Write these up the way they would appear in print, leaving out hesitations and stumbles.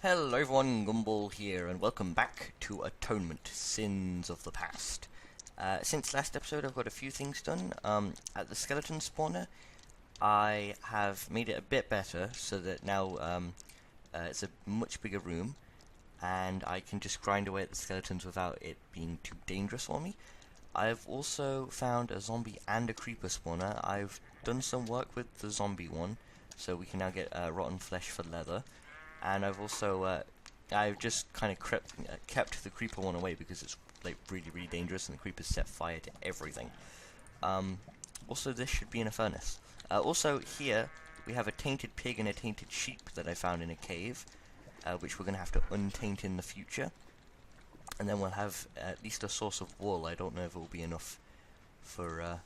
Hello everyone, Gumball here, and welcome back to Atonement, Sins of the Past. Since last episode I've got a few things done. At the skeleton spawner, I have made it a bit better, so that now it's a much bigger room, and I can just grind away at the skeletons without it being too dangerous for me. I've also found a zombie and a creeper spawner. I've done some work with the zombie one, so we can now get rotten flesh for leather. And I've also, I've just kind of kept the creeper one away because it's like really dangerous, and the creepers set fire to everything. Also, this should be in a furnace. Also, here we have a tainted pig and a tainted sheep that I found in a cave, which we're going to have to untaint in the future. And then we'll have at least a source of wool. I don't know if it will be enough for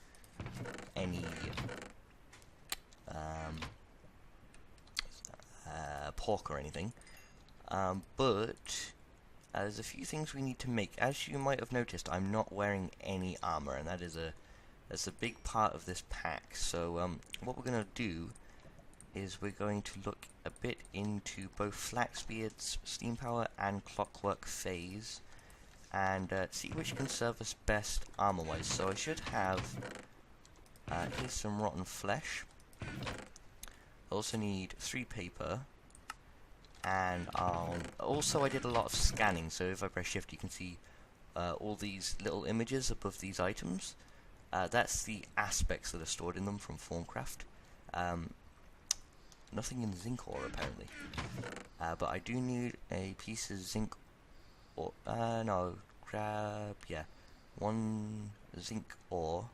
any pork or anything, but there's a few things we need to make. As you might have noticed, I'm not wearing any armor, and that's a big part of this pack. So what we're going to do is we're going to look a bit into both Flaxbeard's steam power and Clockwork phase, and see which can serve us best armor-wise. So I should have here's some rotten flesh. I also need 3 paper. And also I did a lot of scanning, so if I press shift you can see all these little images above these items. That's the aspects that are stored in them from Thaumcraft. Nothing in zinc ore apparently, but I do need a piece of zinc ore. Grab 1 zinc ore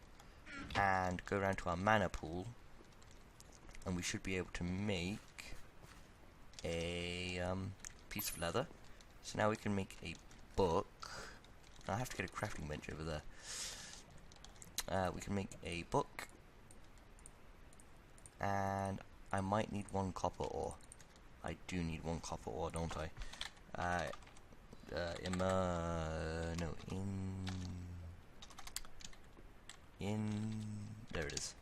and go around to our mana pool, and we should be able to make a piece of leather. So now we can make a book. I have to get a crafting bench over there. We can make a book, and I might need 1 copper ore. I do need 1 copper ore, don't I? There it is.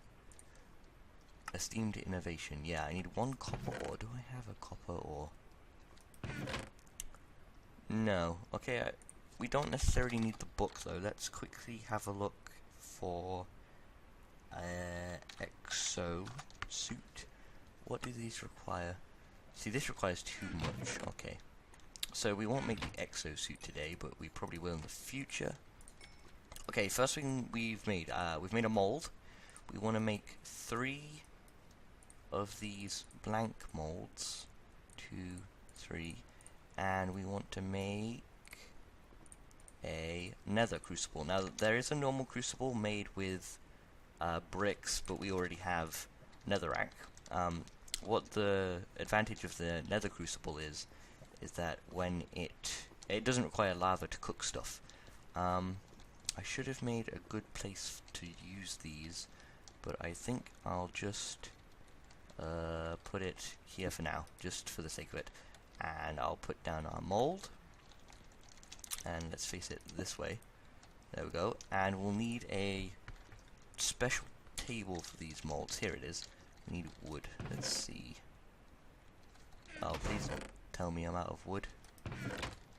Esteemed innovation. Yeah, I need 1 copper ore. Do I have a copper ore? No. Okay, we don't necessarily need the book though. Let's quickly have a look for exo suit. What do these require? See, this requires too much. Okay. So we won't make the exo suit today, but we probably will in the future. Okay, first thing we've made a mold. We want to make 3 of these blank molds, 2, 3, and we want to make a Nether Crucible. Now there is a normal crucible made with bricks, but we already have netherrack. What the advantage of the Nether Crucible is that when it doesn't require lava to cook stuff. I should have made a good place to use these, but I think I'll just put it here for now, just for the sake of it. And I'll put down our mold, and let's face it, this way. There we go. And we'll need a special table for these molds. Here it is. We need wood. Let's see. Oh, please don't tell me I'm out of wood.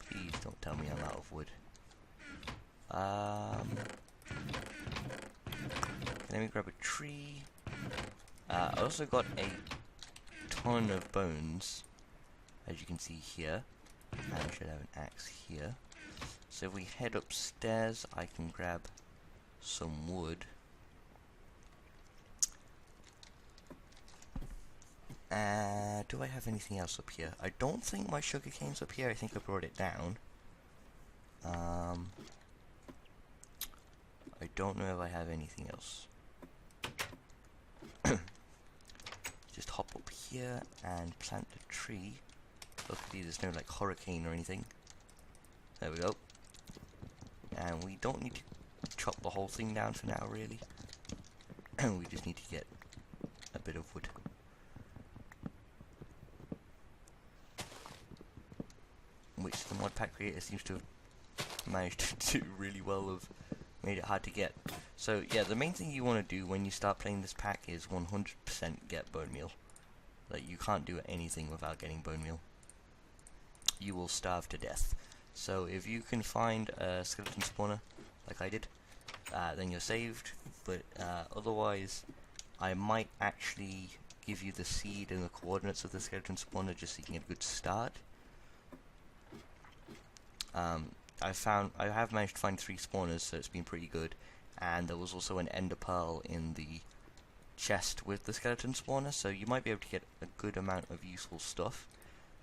Please don't tell me I'm out of wood. Let me grab a tree. I also got a ton of bones, as you can see here, and I should have an axe here. So if we head upstairs, I can grab some wood. Do I have anything else up here? I don't think my sugarcane's up here. I think I brought it down. I don't know if I have anything else. Just hop up here and plant the tree. Luckily there's no like hurricane or anything. There we go. And we don't need to chop the whole thing down for now really. We just need to get a bit of wood. Which the mod pack creator seems to have managed to do really well, of made it hard to get. So yeah, the main thing you want to do when you start playing this pack is 100% get bone meal. Like, you can't do anything without getting bone meal. you will starve to death. So if you can find a skeleton spawner, like I did, then you're saved, but otherwise I might actually give you the seed and the coordinates of the skeleton spawner just so you can get a good start. I have managed to find 3 spawners, so it's been pretty good, and there was also an ender pearl in the chest with the skeleton spawner, so you might be able to get a good amount of useful stuff.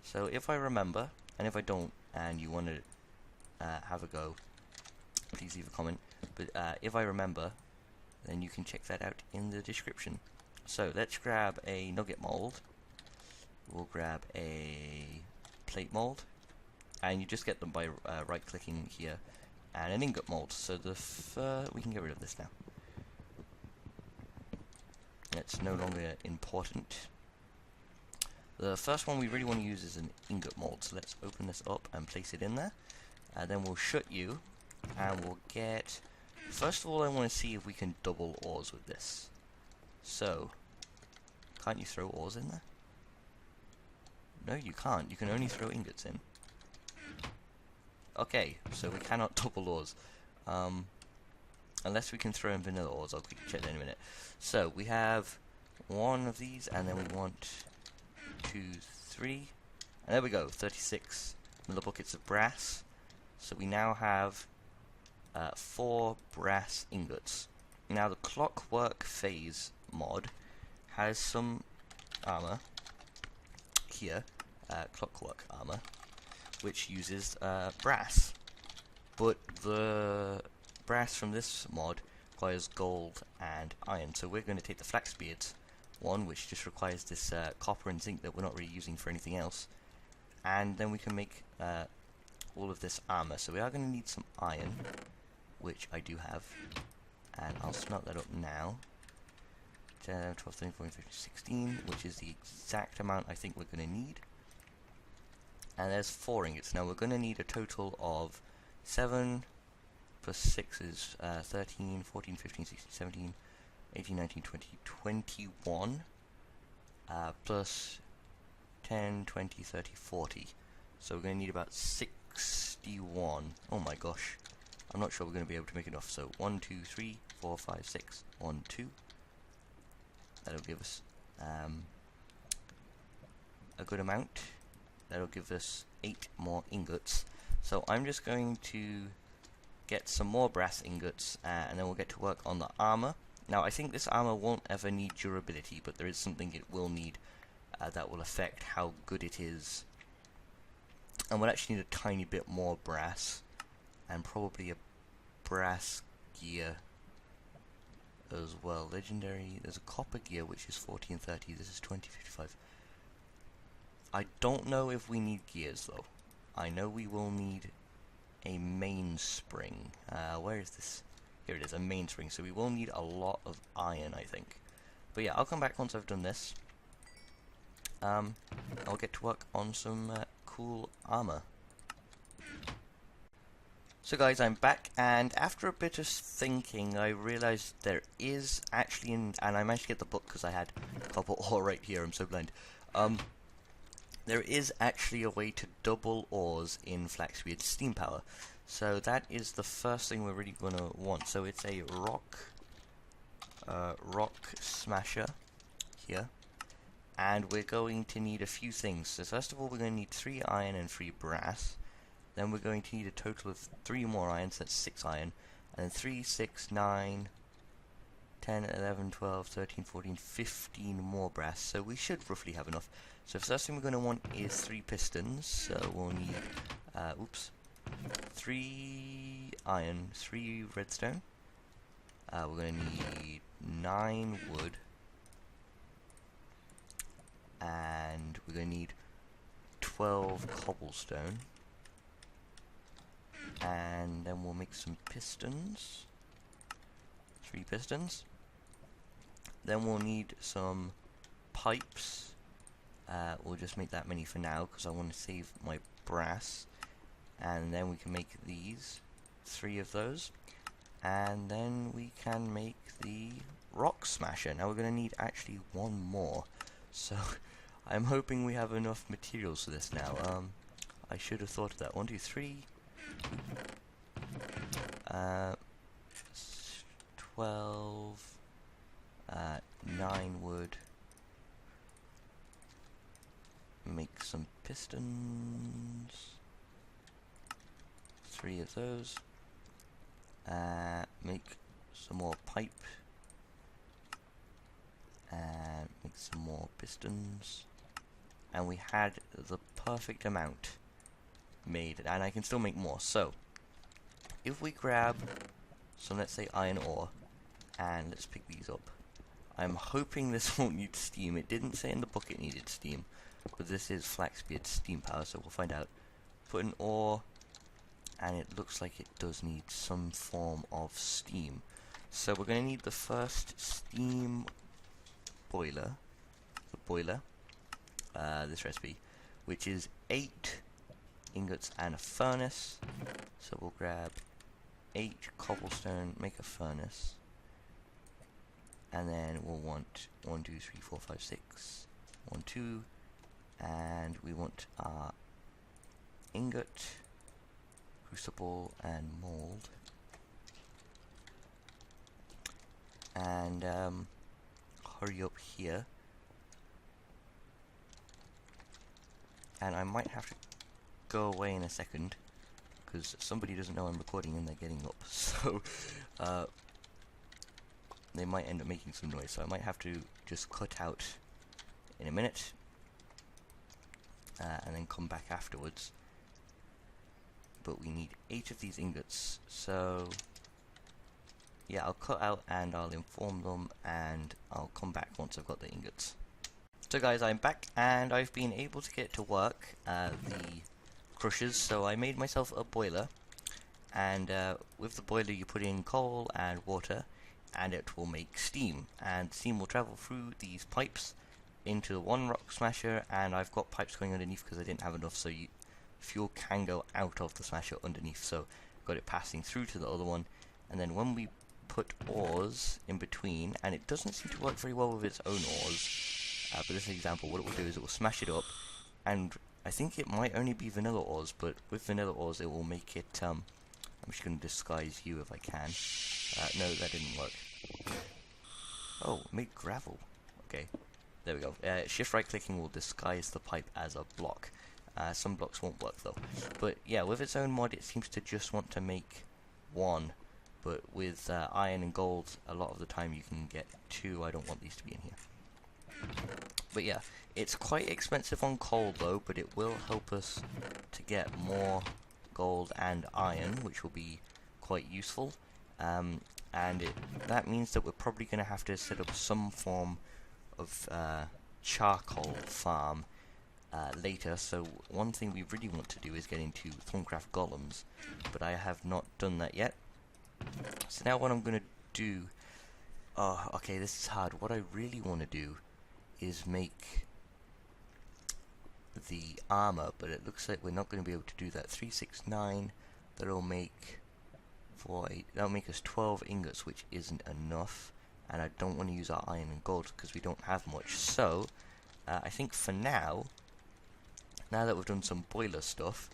So if I remember, and if I don't, and you want to have a go, please leave a comment, but if I remember, then you can check that out in the description. So let's grab a nugget mold, we'll grab a plate mold, and you just get them by right clicking here, and an ingot mold. So we can get rid of this now. It's no longer important. The first one we really want to use is an ingot mold, so let's open this up and place it in there. Then we'll shut you, and we'll get... First of all, I want to see if we can double ores with this. So, can't you throw ores in there? No, you can't. You can only throw ingots in. Okay, so we cannot double ores. Unless we can throw in vanilla ores. I'll quickly check that in a minute. So, we have 1 of these, and then we want 2, 3. And there we go, 36 little buckets of brass. So we now have 4 brass ingots. Now the Clockwork Phase mod has some armor here, Clockwork Armor, which uses brass. But the brass from this mod requires gold and iron, so we're going to take the Flaxbeard one, which just requires this copper and zinc that we're not really using for anything else, and then we can make all of this armor. So we are going to need some iron, which I do have, and I'll smelt that up now. 10, 12, 13, 14, 15, 16, which is the exact amount I think we're going to need. And there's 4 ingots. Now we're going to need a total of 7 plus 6 is 13, 14, 15, 16, 17, 18, 19, 20, 21, plus 10, 20, 30, 40. So we're going to need about 61. Oh my gosh. I'm not sure we're going to be able to make enough. So 1, 2, 3, 4, 5, 6, 1, 2. That'll give us a good amount. That'll give us 8 more ingots. So I'm just going to get some more brass ingots, and then we'll get to work on the armor. Now I think this armor won't ever need durability, but there is something it will need that will affect how good it is. And we'll actually need a tiny bit more brass, and probably a brass gear as well. Legendary, there's a copper gear which is 40 and 30, this is 20, 55. I don't know if we need gears though. I know we will need a mainspring. Where is this? Here it is, a mainspring. So we will need a lot of iron, I think. But yeah, I'll come back once I've done this. I'll get to work on some cool armor. So guys, I'm back, and after a bit of thinking, I realized there is actually, and I managed to get the book because I had copper ore right here, I'm so blind. There is actually a way to double ores in Flaxbeard Steam Power. So that is the first thing we're really going to want. So it's a rock smasher here. And we're going to need a few things. So first of all, we're going to need 3 iron and 3 brass. Then we're going to need a total of 3 more irons, that's 6 iron. And then 3, 6, 9, 10, 11, 12, 13, 14, 15 more brass. So we should roughly have enough. So the first thing we're going to want is 3 pistons. So we'll need, 3 iron, 3 redstone. We're going to need 9 wood. And we're going to need 12 cobblestone. And then we'll make some pistons. 3 pistons. Then we'll need some pipes. We'll just make that many for now because I want to save my brass. And then we can make these, 3 of those. And then we can make the rock smasher. Now we're going to need actually 1 more. So I'm hoping we have enough materials for this now. I should have thought of that. 1, 2, 3. 12. 9 wood. Make some pistons. 3 of those. Make some more pipe. And make some more pistons. And we had the perfect amount made, and I can still make more. So, if we grab some, let's say, iron ore, and let's pick these up. I'm hoping this won't need steam. It didn't say in the book it needed steam, but this is Flaxbeard steam power, so we'll find out. Put in ore, and it looks like it does need some form of steam. So we're going to need the first steam boiler, this recipe, which is 8 ingots and a furnace. So we'll grab 8 cobblestone, make a furnace, and then we'll want 1, 2, 3, 4, 5, 6, 1, 2, and we want our ingot, crucible, and mold, and hurry up here. And I might have to go away in a second, because somebody doesn't know I'm recording and they're getting up, so they might end up making some noise, so I might have to just cut out in a minute, and then come back afterwards. But we need 8 of these ingots, so yeah, I'll cut out and I'll inform them, and I'll come back once I've got the ingots. So guys, I'm back, and I've been able to get to work the crushers. So I made myself a boiler, and with the boiler you put in coal and water, and it will make steam, and steam will travel through these pipes into the one rock smasher, and I've got pipes going underneath because I didn't have enough, so fuel can go out of the smasher underneath, so got it passing through to the other one. And then when we put ores in between, and it doesn't seem to work very well with its own ores, but this example, what it will do is it will smash it up, and I think it might only be vanilla ores, but with vanilla ores it will make it, I'm just going to disguise you if I can. No, that didn't work. Oh, made gravel. Okay, there we go. Shift right clicking will disguise the pipe as a block. Some blocks won't work though. But yeah, with its own mod it seems to just want to make 1, but with iron and gold a lot of the time you can get 2. I don't want these to be in here. But yeah, it's quite expensive on coal though, but it will help us to get more gold and iron, which will be quite useful. And that means that we're probably going to have to set up some form of charcoal farm later. So one thing we really want to do is get into Thaumcraft Golems, but I have not done that yet. So now what I'm going to do... Oh, okay, this is hard. What I really want to do is make the armor, but it looks like we're not going to be able to do that. 3, 6, 9, that'll make 4, 8, that'll make us 12 ingots, which isn't enough, and I don't want to use our iron and gold because we don't have much. So I think for now that we've done some boiler stuff,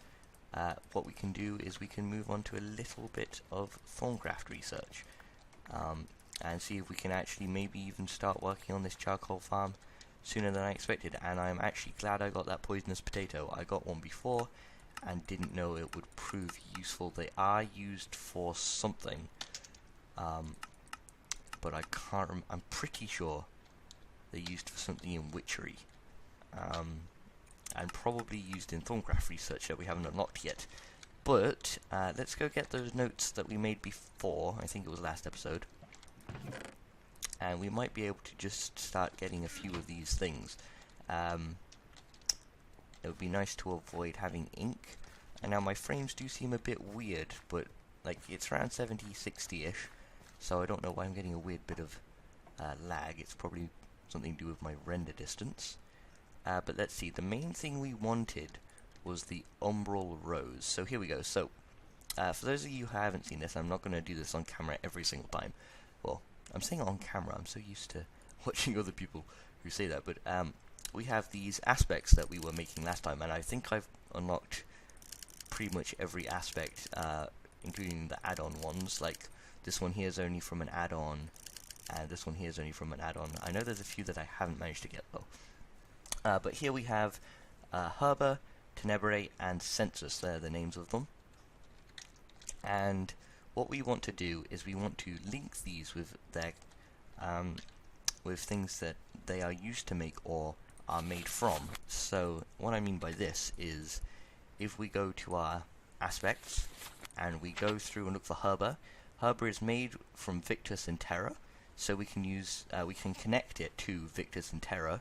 what we can do is we can move on to a little bit of Thaumcraft research, and see if we can actually maybe even start working on this charcoal farm sooner than I expected. And I'm actually glad I got that poisonous potato. I got one before and didn't know it would prove useful. They are used for something, but I can't I'm pretty sure they're used for something in witchery, and probably used in Thaumcraft research that we haven't unlocked yet. But let's go get those notes that we made before. I think it was last episode. And we might be able to just start getting a few of these things. It would be nice to avoid having ink. And now my frames do seem a bit weird, but like it's around 70, 60-ish, so I don't know why I'm getting a weird bit of lag. It's probably something to do with my render distance. But let's see, the main thing we wanted was the Umbral Rose. So here we go. So for those of you who haven't seen this, I'm not going to do this on camera every single time. Well, I'm saying on camera, I'm so used to watching other people who say that, but we have these aspects that we were making last time, and I think I've unlocked pretty much every aspect, including the add-on ones. Like this one here is only from an add-on, and this one here is only from an add-on. I know there's a few that I haven't managed to get though. But here we have Herba, Tenebrae, and Census. They're the names of them. And what we want to do is we want to link these with their with things that they are used to make or are made from. So what I mean by this is, if we go to our aspects and we go through and look for Herba, Herba is made from Victus and Terra, so we can use we can connect it to Victus and Terra,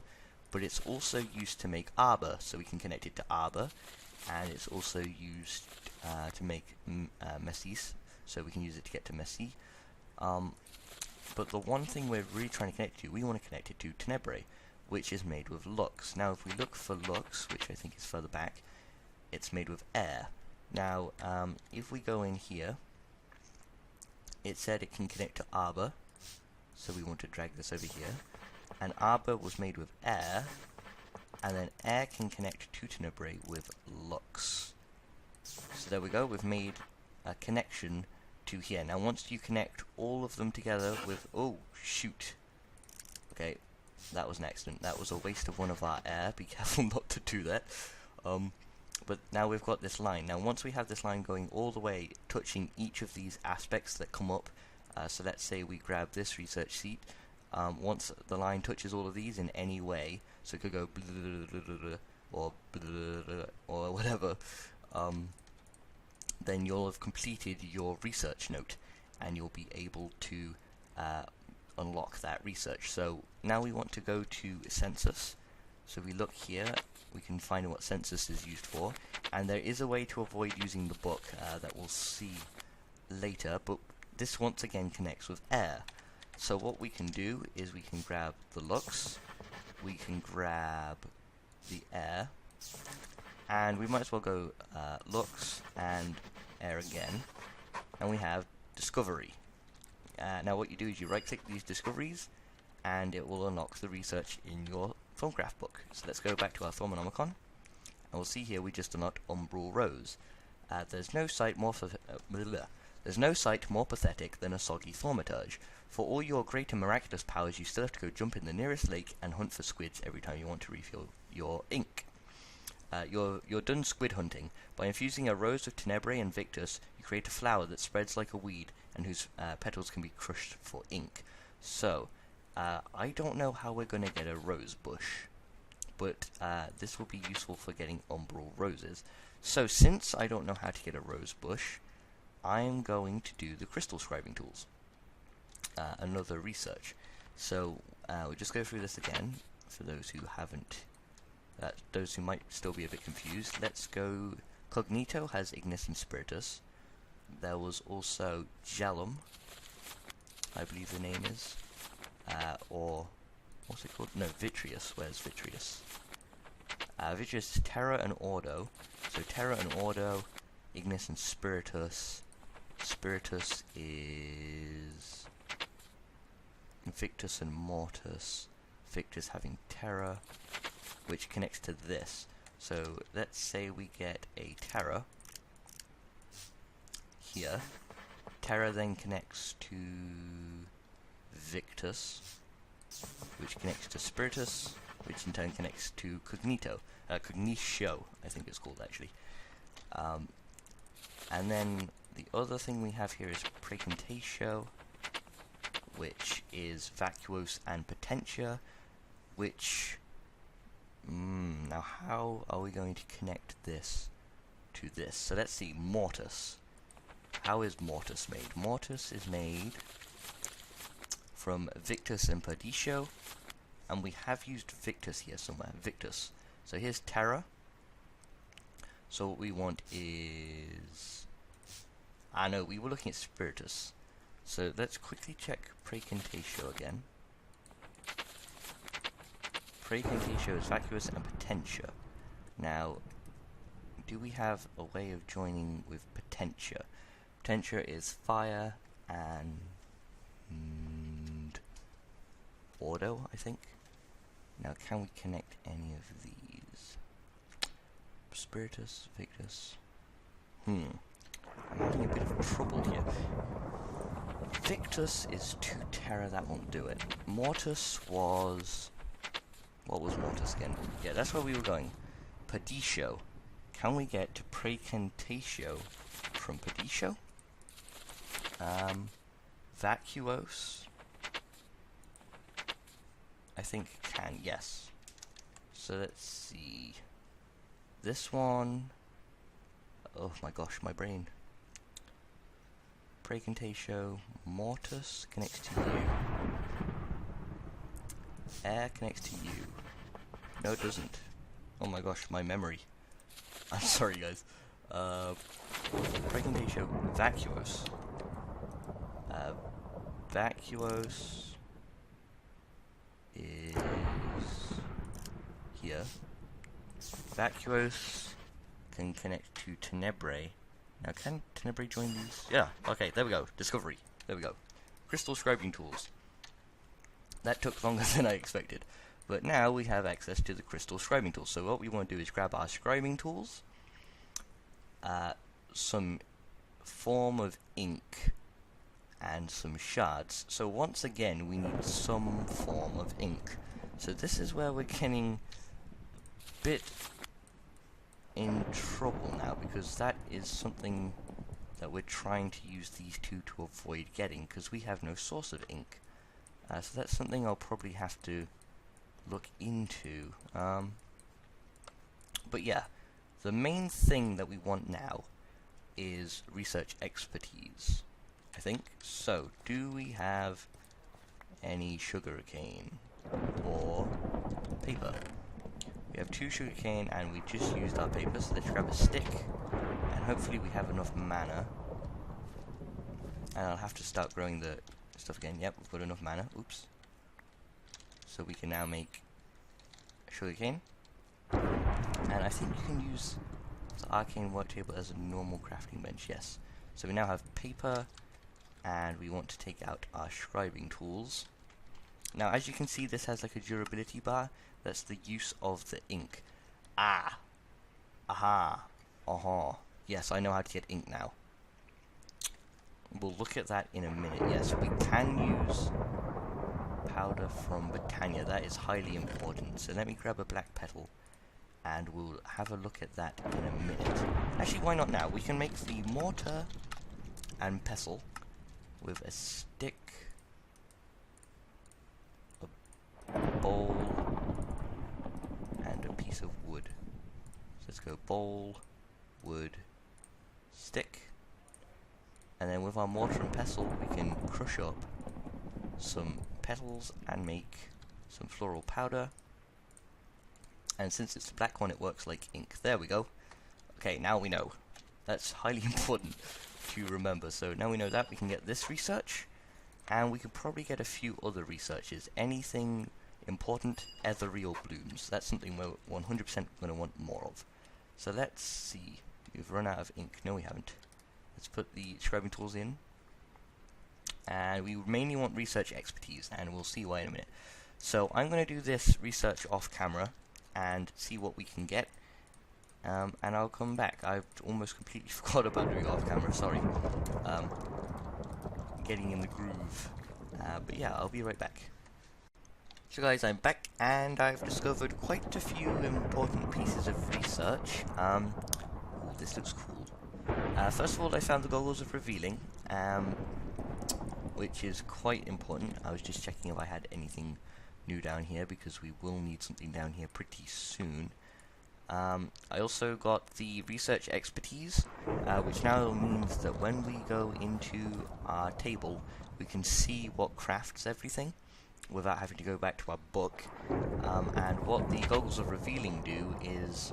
but it's also used to make Arbor, so we can connect it to Arbor, and it's also used to make Messis, so we can use it to get to Messi. But the one thing we're really trying to connect to, we want to connect it to Tenebrae, which is made with Lux. Now if we look for Lux, which I think is further back, it's made with air. Now if we go in here, it said it can connect to Arbor, so we want to drag this over here, and Arbor was made with air, and then air can connect to Tenebrae with Lux. So there we go, we've made a connection to here. Now once you connect all of them together with, oh shoot, okay, that was an accident, that was a waste of one of our air, be careful not to do that. But now we've got this line. Now once we have this line going all the way, touching each of these aspects that come up, so let's say we grab this research seat, once the line touches all of these in any way, so it could go or whatever, then you'll have completed your research note, and you'll be able to unlock that research. So now we want to go to census, so we look here, we can find what census is used for, and there is a way to avoid using the book that we'll see later, but this once again connects with air. So what we can do is we can grab the Lux, we can grab the air, and we might as well go Lux and air again, and we have discovery. Now what you do is you right click these discoveries, and it will unlock the research in your Thaumcraft book. So let's go back to our Thaumcraft, and we'll see here we just unlocked Umbral Rose. There's no sight more pathetic than a soggy thaumaturge. For all your great and miraculous powers, you still have to go jump in the nearest lake and hunt for squids every time you want to refill your ink. You're done squid hunting. By infusing a rose with Tenebrae and Victus, you create a flower that spreads like a weed and whose petals can be crushed for ink. So, I don't know how we're going to get a rose bush, but this will be useful for getting umbral roses. So since I don't know how to get a rose bush, I'm going to do the crystal scribing tools. Another research. So we'll just go through this again for those who haven't, those who might still be a bit confused. Let's go. Cognito has Ignis and Spiritus. There was also Gellum, I believe the name is, or what's it called? No, Vitreous. Where's Vitreous? Vitreous is Terra and Ordo. So Terra and Ordo, Ignis and Spiritus. Spiritus is Victus and Mortis. Victus having Terra, which connects to this. So let's say we get a Terra here. Terra then connects to Victus, which connects to Spiritus, which in turn connects to Cognito. Cognitio, I think it's called actually. And then the other thing we have here is Precontatio, which is Vacuos and Potentia, which... now how are we going to connect this to this? So let's see, Mortis. How is Mortis made? Mortis is made from Victus and Perdicio, and we have used Victus here somewhere. Victus. So here's Terra. So what we want is... no, we were looking at Spiritus. So let's quickly check Precontatio again. Precontatio is Vacuous and Potentia. Now, do we have a way of joining with Potentia? Potentia is Fire and Ordo, I think. Now, can we connect any of these? Spiritus, Victus. I'm having a bit of trouble here. Victus is 2 Terra, that won't do it. Mortis was... What was Mortis again? Yeah, that's where we were going. Padisho. Can we get to Precantatio from Padisho? Vacuos. I think can, yes. So let's see. This one... Oh my gosh, my brain. Precantatio, Mortis connects to you. Air connects to you. No, it doesn't. Oh my gosh, my memory. I'm sorry, guys. Precantatio, Vacuos. Vacuos is here. Vacuos can connect to Tenebrae. Now, can Tenebrae join these? Yeah, okay, there we go. Discovery. There we go. Crystal scribing tools. That took longer than I expected. But now we have access to the crystal scribing tools. So what we want to do is grab our scribing tools, some form of ink, and some shards. So once again, we need some form of ink. So this is where we're getting a bit in trouble now, because that is something that we're trying to use these two to avoid getting, because we have no source of ink. So that's something I'll probably have to look into. But yeah, the main thing that we want now is research expertise, I think. So, do we have any sugarcane or paper? We have 2 sugarcane and we just used our paper, so let's grab a stick and hopefully we have enough mana. And I'll have to start growing the stuff again. Yep, we've got enough mana. Oops. So we can now make sugarcane. And I think you can use the arcane work table as a normal crafting bench, yes. So we now have paper, and we want to take out our scribing tools. Now, as you can see, this has like a durability bar. That's the use of the ink. Ah! Aha! Aha! Yes, I know how to get ink now. We'll look at that in a minute. Yes, we can use powder from Britannia. That is highly important. So let me grab a black petal, and we'll have a look at that in a minute. Actually, why not now? We can make the mortar and pestle with a stick, a bowl, and a piece of wood. So let's go bowl, wood, stick. And then with our mortar and pestle, we can crush up some petals and make some floral powder. And since it's the black one, it works like ink. There we go. Okay, now we know. That's highly important to remember. So now we know that, we can get this research, and we can probably get a few other researches. Anything important, ethereal blooms. That's something we're 100% going to want more of. So let's see. We've run out of ink. No, we haven't. Let's put the scribing tools in. And we mainly want research expertise, and we'll see why in a minute. So I'm going to do this research off camera and see what we can get. And I'll come back. I've almost completely forgot about doing it off camera, sorry. Getting in the groove. But yeah, I'll be right back. So guys, I'm back, and I've discovered quite a few important pieces of research. Ooh, this looks cool. First of all, I found the goggles of revealing, which is quite important. I was just checking if I had anything new down here, because we will need something down here pretty soon. I also got the research expertise, which now means that when we go into our table, we can see what crafts everything without having to go back to our book. And what the goggles of revealing do is,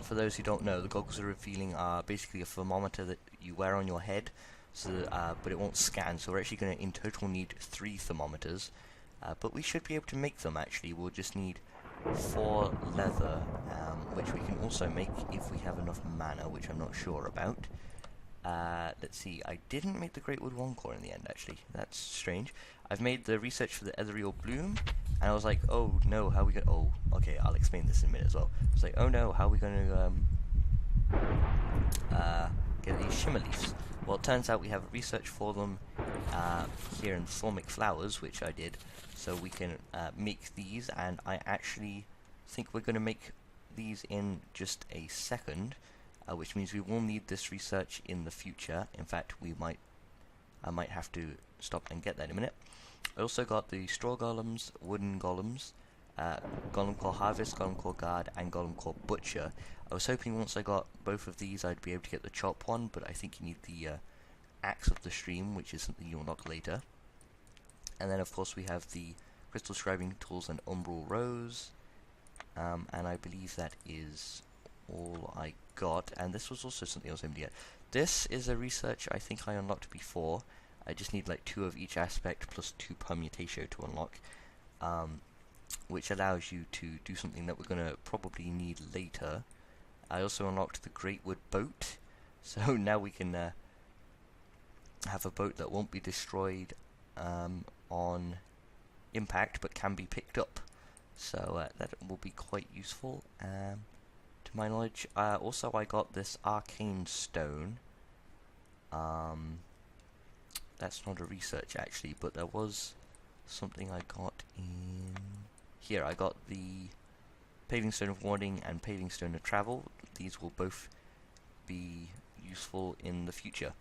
for those who don't know, the goggles of revealing are basically a thermometer that you wear on your head, so but it won't scan, so we're actually going to in total need 3 thermometers. But we should be able to make them, actually. We'll just need 4 leather, which we can also make if we have enough mana, which I'm not sure about. Let's see, I didn't make the Great Wood One Core in the end, actually. That's strange. I've made the research for the Ethereal Bloom, and I was like, oh no, how are we gonna... Oh, okay, I'll explain this in a minute as well. I was like, oh no, how are we gonna shimmer leaves. Well, it turns out we have a research for them here in Thaumic Flowers, which I did, so we can make these, and I actually think we're going to make these in just a second, which means we will need this research in the future. In fact, I might have to stop and get that in a minute. I also got the straw golems, wooden golems, golem core harvest, golem core guard, and golem core butcher. I was hoping once I got both of these I'd be able to get the chop one, but I think you need the axe of the stream, which is something you'll unlock later. And then of course we have the crystal scribing tools and Umbral Rose, and I believe that is all I got. And this was also something I was able to get. This is a research I think I unlocked before. I just need like 2 of each aspect plus 2 permutatio to unlock, which allows you to do something that we're going to probably need later. I also unlocked the Great Wood Boat, so now we can have a boat that won't be destroyed on impact, but can be picked up. So that will be quite useful, to my knowledge. Also, I got this arcane stone. That's not a research actually, but there was something I got in here. I got the paving stone of warning and paving stone of travel. These will both be useful in the future.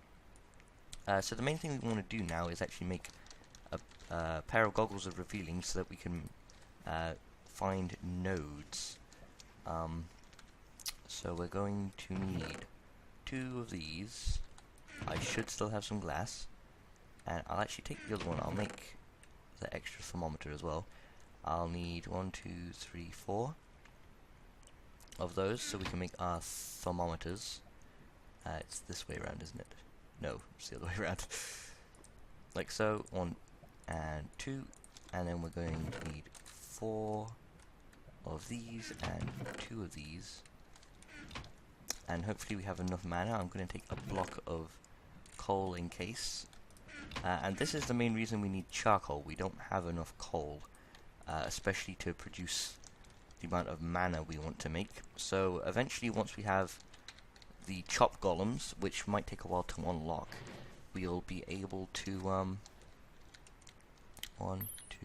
So the main thing we want to do now is actually make a pair of goggles of revealing so that we can find nodes. So we're going to need 2 of these. I should still have some glass, and I'll actually take the other one. I'll make the extra thermometer as well. I'll need 1, 2, 3, 4 of those so we can make our thermometers. It's this way around, isn't it? No, it's the other way around. Like so. 1 and 2, and then we're going to need 4 of these and 2 of these, and hopefully we have enough mana. I'm going to take a block of coal in case, and this is the main reason we need charcoal. We don't have enough coal, especially to produce the amount of mana we want to make. So eventually, once we have the chop golems, which might take a while to unlock, we'll be able to 1, 2,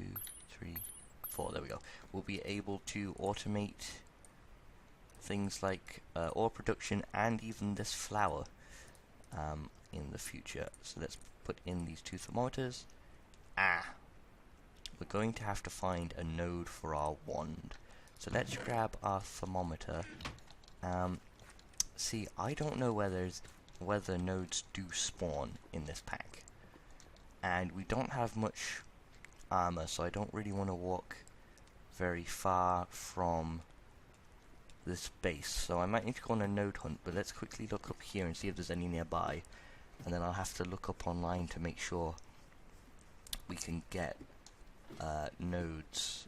3, 4. There we go. We'll be able to automate things like ore production and even this flour in the future. So let's put in these 2 thermometers. We're going to have to find a node for our wand. So let's grab our thermometer. See, I don't know whether nodes do spawn in this pack, and we don't have much armor, so I don't really want to walk very far from this base. So I might need to go on a node hunt, but let's quickly look up here and see if there's any nearby, and then I'll have to look up online to make sure we can get nodes.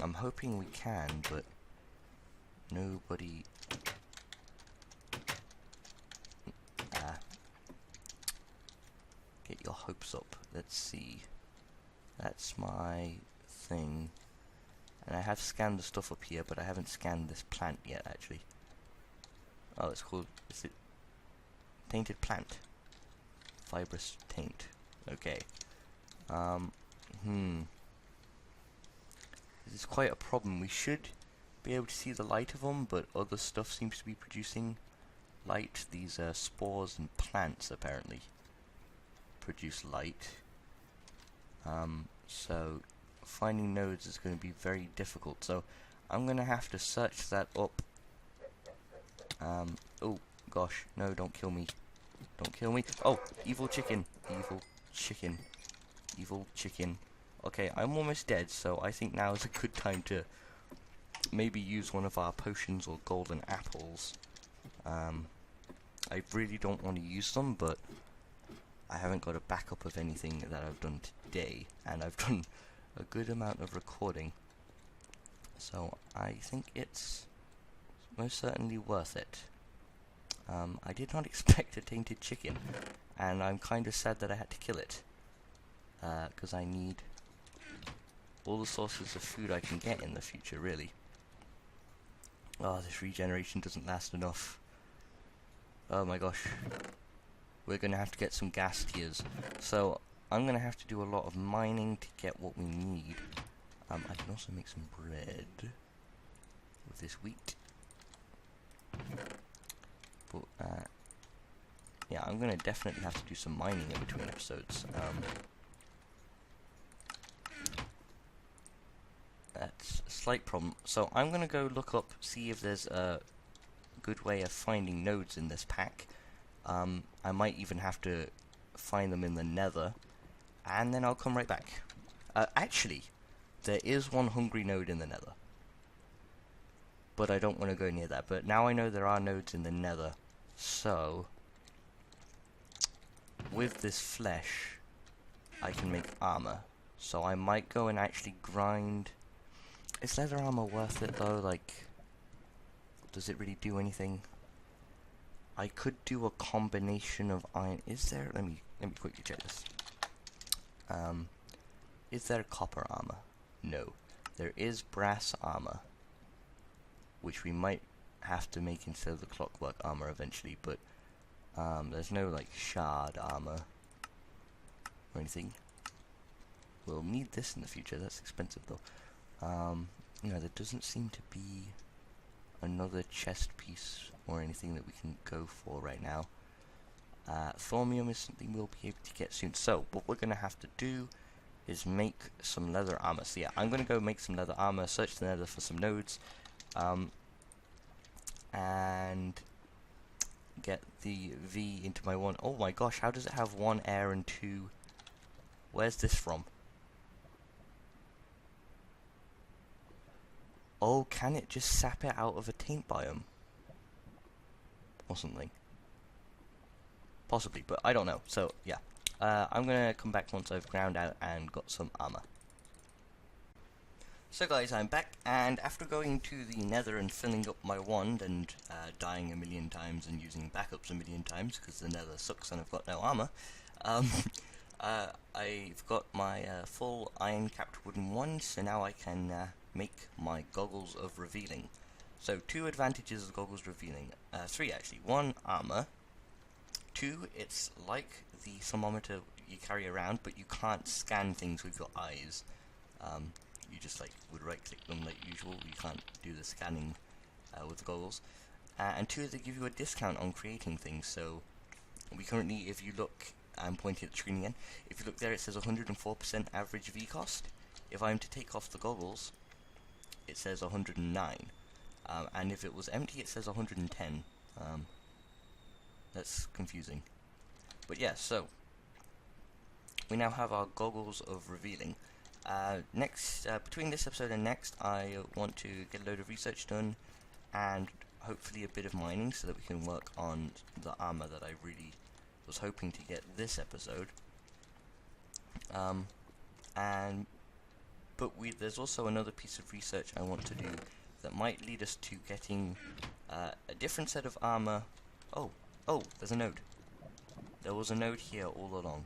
I'm hoping we can, but nobody... Get your hopes up. Let's see. That's my thing. And I have scanned the stuff up here, but I haven't scanned this plant yet, actually. Oh, it's called... Is it... Tainted plant. Fibrous taint. Okay. This is quite a problem. We should be able to see the light of them, but other stuff seems to be producing light. These spores and plants, apparently, produce light. So finding nodes is going to be very difficult, so I'm going to have to search that up. Oh gosh, no, don't kill me. Don't kill me. Oh, evil chicken. Evil chicken. Evil chicken. Okay, I'm almost dead, so I think now is a good time to maybe use one of our potions or golden apples. I really don't want to use them, but I haven't got a backup of anything that I've done today, and I've done a good amount of recording, so I think it's most certainly worth it. I did not expect a tainted chicken, and I'm kind of sad that I had to kill it, because I need all the sources of food I can get in the future, really. Oh, this regeneration doesn't last enough. Oh my gosh. we're going to have to get some gas tiers. So I'm going to have to do a lot of mining to get what we need. I can also make some bread with this wheat. But yeah, I'm going to definitely have to do some mining in between episodes. That's a slight problem. So I'm going to go look up, see if there's a good way of finding nodes in this pack. I might even have to find them in the Nether, and then I'll come right back. Actually, there is one hungry node in the Nether, but I don't want to go near that. But now I know there are nodes in the Nether, so with this flesh, I can make armor. So I might go and actually grind. Is leather armor worth it though? Like, does it really do anything? I could do a combination of iron. Is there? Let me quickly check this. Is there copper armor? No. There is brass armor, which we might have to make instead of the clockwork armor eventually, but there's no like shard armor or anything. We'll need this in the future. That's expensive though. You know, there doesn't seem to be another chest piece or anything that we can go for right now. Thaumium is something we'll be able to get soon. So what we're going to have to do is make some leather armor. So yeah, I'm going to go make some leather armor, search the Nether for some nodes, and get the V into my one. Oh my gosh, how does it have 1 air and 2? Where's this from? Oh, can it just sap it out of a taint biome? Or something. Possibly, but I don't know. So, yeah. I'm gonna come back once I've ground out and got some armor. So guys, I'm back, and after going to the Nether and filling up my wand and dying a million times and using backups a million times, because the Nether sucks and I've got no armor, I've got my full iron-capped wooden wand, so now I can make my goggles of revealing. So 2 advantages of goggles revealing, 3 actually. 1, armor. 2, it's like the thermometer you carry around, but you can't scan things with your eyes. You just like would right click them like usual. You can't do the scanning with the goggles. And 2, they give you a discount on creating things. So we currently, if you look, I'm pointing at the screen again, if you look there it says 104% average V cost. If I'm to take off the goggles, it says 109. And if it was empty it says 110. That's confusing. But yeah, so we now have our goggles of revealing. Next, between this episode and next, I want to get a load of research done and hopefully a bit of mining so that we can work on the armor that I really was hoping to get this episode. But there's also another piece of research I want to do that might lead us to getting a different set of armor. Oh, there's a node. There was a node here all along,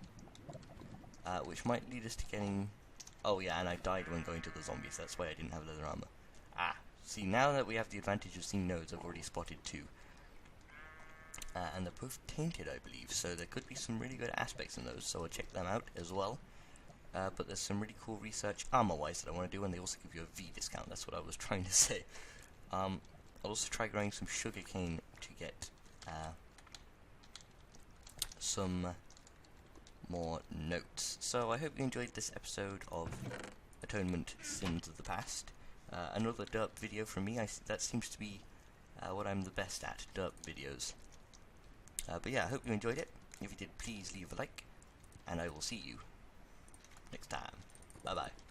which might lead us to getting... Oh yeah, and I died when going to the zombies, that's why I didn't have leather armor. See, now that we have the advantage of seeing nodes, I've already spotted 2. And they're both tainted, I believe, so there could be some really good aspects in those, so I'll check them out as well. But there's some really cool research armor-wise that I want to do, and they also give you a V discount, that's what I was trying to say. I'll also try growing some sugarcane to get some more notes. So I hope you enjoyed this episode of Atonement Sins of the Past. Another derp video from me. That seems to be what I'm the best at, derp videos. But yeah, I hope you enjoyed it. If you did, please leave a like, and I will see you next time. Bye bye.